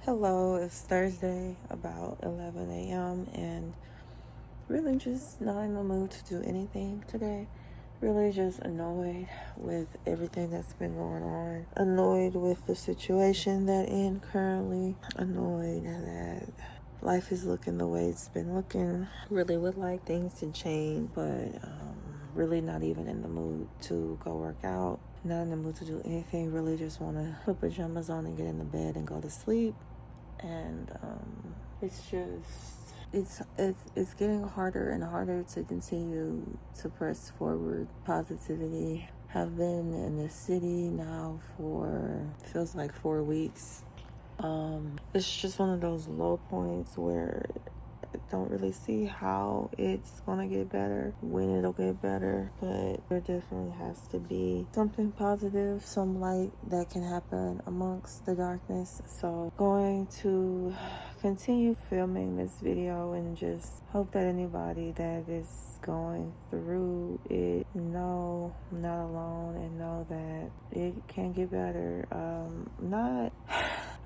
Hello, it's Thursday, about 11 a.m., and really just not in the mood to do anything today. Really just annoyed with everything that's been going on. Annoyed with the situation that in currently. Annoyed that life is looking the way it's been looking. Really would like things to change, but really not even in the mood to go work out. Not in the mood to do anything. Really just want to put pajamas on and get in the bed and go to sleep. And it's getting harder and harder to continue to press forward. Positivity. Have been in this city now for feels like 4 weeks. It's just one of those low points where I don't really see how it's gonna get better, when it'll get better, but there definitely has to be something positive, some light that can happen amongst the darkness. So going to continue filming this video and just hope that anybody that is going through it know I'm not alone and know that it can get better. Not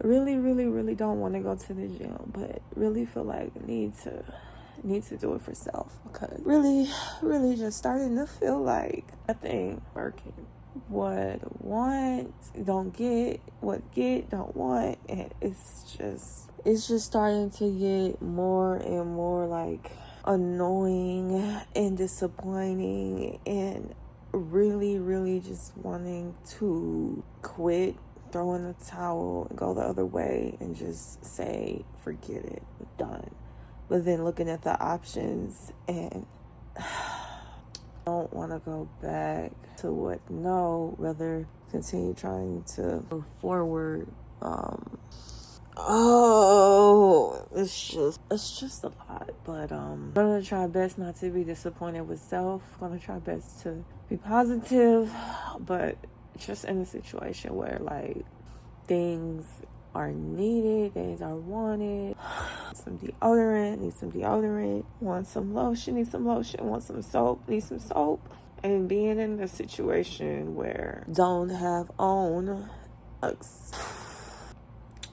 really don't want to go to the gym, but really feel like I need to do it for self, because really just starting to feel like nothing working. What want don't get, what get don't want, and it's just starting to get more and more like annoying and disappointing, and really just wanting to quit, throw in the towel, and go the other way and just say, forget it, done. But then looking at the options and don't want to go back to what no, rather continue trying to move forward. It's just a lot, but gonna try best not to be disappointed with self. Gonna try best to be positive, but just in a situation where like things are needed, things are wanted. Need some deodorant, want some lotion, need some lotion, want some soap, need some soap. And being in a situation where don't have own sucks.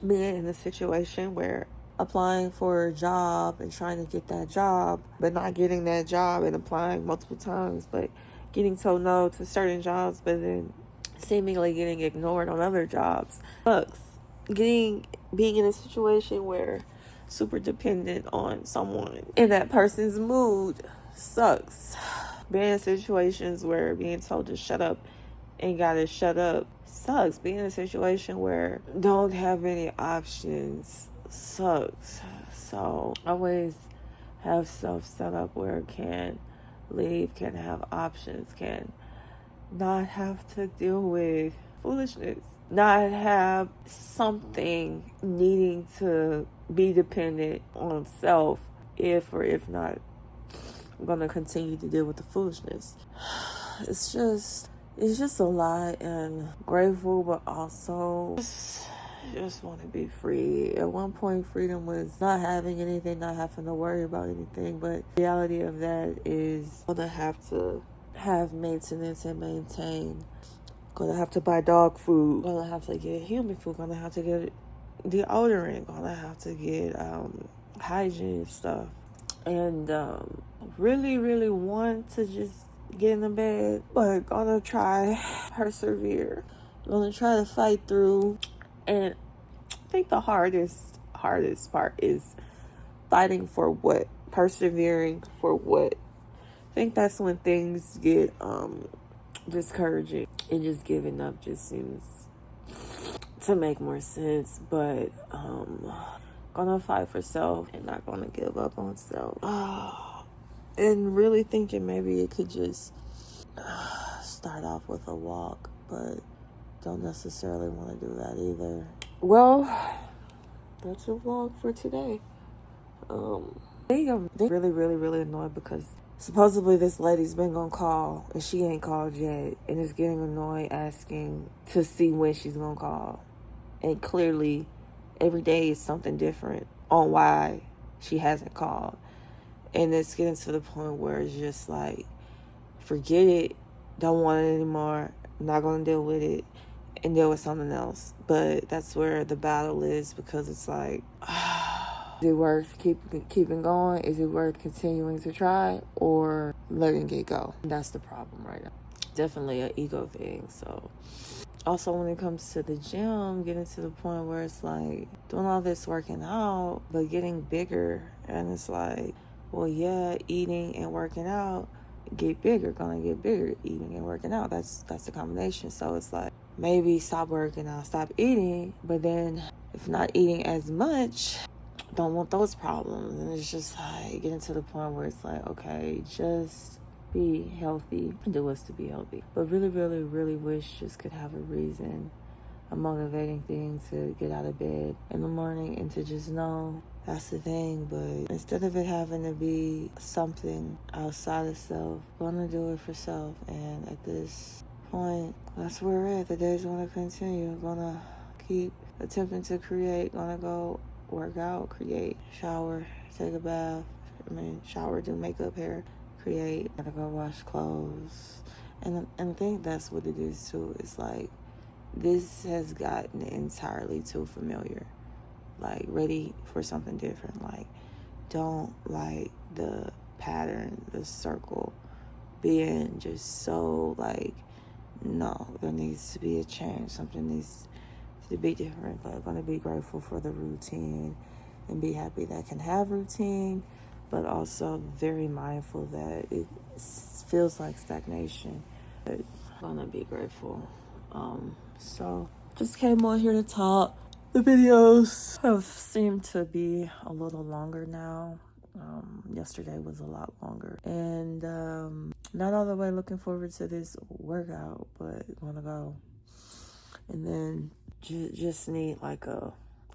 Being in a situation where applying for a job and trying to get that job, but not getting that job, and applying multiple times, but getting told no to certain jobs, but then seemingly getting ignored on other jobs sucks. Being in a situation where super dependent on someone and that person's mood sucks. Being in situations where being told to shut up and gotta shut up sucks. Being in a situation where don't have any options sucks. So always have stuff set up where it can leave, can have options, can not have to deal with foolishness, not have something needing to be dependent on self if not I'm gonna continue to deal with the foolishness. It's just a lot, and grateful, but also just want to be free. At one point, freedom was not having anything, not having to worry about anything, but the reality of that is gonna have to have maintenance and maintain. Gonna have to buy dog food, gonna have to get human food, gonna have to get deodorant, gonna have to get hygiene stuff, and really want to just get in the bed, but gonna try persevere, gonna try to fight through. And I think the hardest part is fighting for what, persevering for what. I think that's when things get discouraging, and just giving up just seems to make more sense. But gonna fight for self and not gonna give up on self. And really thinking maybe it could just start off with a walk, but don't necessarily want to do that either. Well, that's a vlog for today. I'm really annoyed because supposedly this lady's been gonna call and she ain't called yet, and it's getting annoyed asking to see when she's gonna call. And clearly every day is something different on why she hasn't called. And it's getting to the point where it's just like, forget it, don't want it anymore, I'm not gonna deal with it. and deal with something else. But that's where the battle is, because it's like, is it worth keeping going? Is it worth continuing to try, or letting it go? That's the problem right now. Definitely an ego thing. So also when it comes to the gym, getting to the point where it's like doing all this working out, but getting bigger. And it's like, well, yeah, eating and working out get bigger, gonna get bigger. Eating and working out, that's the combination. So it's like, maybe stop working out, stop eating, but then if not eating as much, don't want those problems. And it's just like getting to the point where it's like, okay, just be healthy and do what's to be healthy. But really, really, really wish just could have a reason, a motivating thing to get out of bed in the morning and to just know that's the thing. But instead of it having to be something outside of self, gonna do it for self. And at this point, that's where we're at. The day's gonna continue. Gonna keep attempting to create. Gonna go work out, create, shower, take a bath. Shower, do makeup, hair, create. Gotta go wash clothes. And I think that's what it is too. It's like, this has gotten entirely too familiar. Like, ready for something different. Like, don't like the pattern, the circle being just so like, no, there needs to be a change. Something needs to be different. But I'm going to be grateful for the routine and be happy that I can have routine, but also very mindful that it feels like stagnation. But I'm going to be grateful. So just came on here to talk. The videos have seemed to be a little longer now. Yesterday was a lot longer. And not all the way looking forward to this workout, but want to go. And then just need like a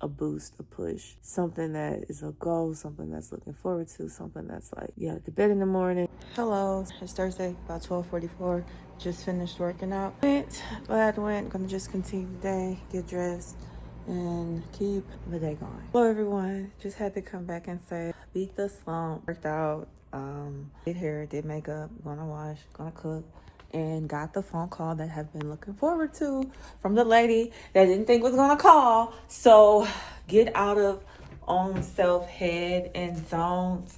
boost, a push, something that is a goal, something that's looking forward to, something that's like, yeah, to bed in the morning. Hello, it's Thursday, about 12:44. Just finished working out. Glad went. Gonna just continue the day, get dressed, and keep the day going. Hello, everyone. Just had to come back and say, beat the slump. Worked out, did hair, did makeup, gonna wash, gonna cook, and got the phone call that I've been looking forward to from the lady that I didn't think was gonna call. So get out of own self head and zones.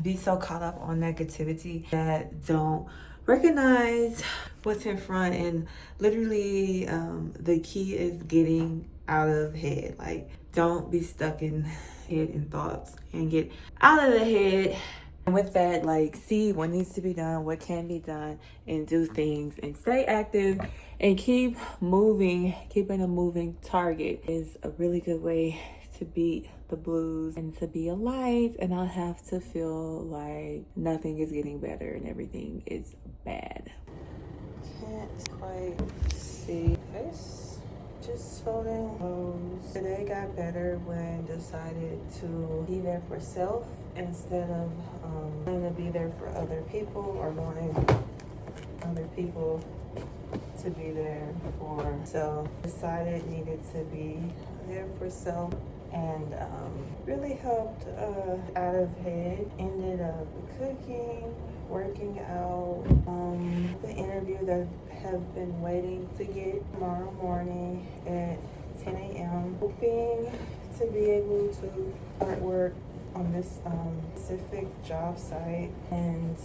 Be so caught up on negativity that don't recognize what's in front. And literally, the key is getting out of head. Like, don't be stuck in head and thoughts, and get out of the head. And with that, like, see what needs to be done, what can be done, and do things, and stay active and keep moving. Keeping a moving target is a really good way to beat the blues and to be a light and not have to feel like nothing is getting better and everything is bad. Can't quite see this. Just folding clothes. Today got better when decided to be there for self instead of wanting to be there for other people, or wanting other people to be there for self. Decided needed to be there for self, and really helped out of head. Ended up cooking, working out, the interview that have been waiting to get tomorrow morning at 10 a.m. Hoping to be able to start work on this specific job site, and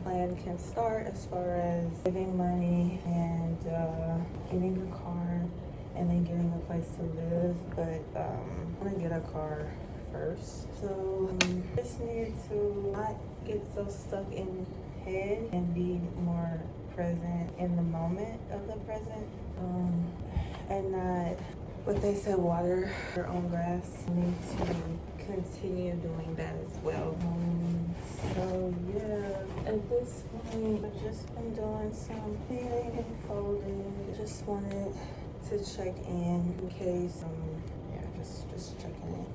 plan can start as far as saving money and getting a car, and then getting a place to live. But I'm gonna get a car first. So just need to not get so stuck in head and be more present in the moment of the present, and not, what they say, water your own grass. I need to continue doing that as well. So yeah, at this point, I've just been doing some cleaning and folding. Just wanted to check in case, just checking in.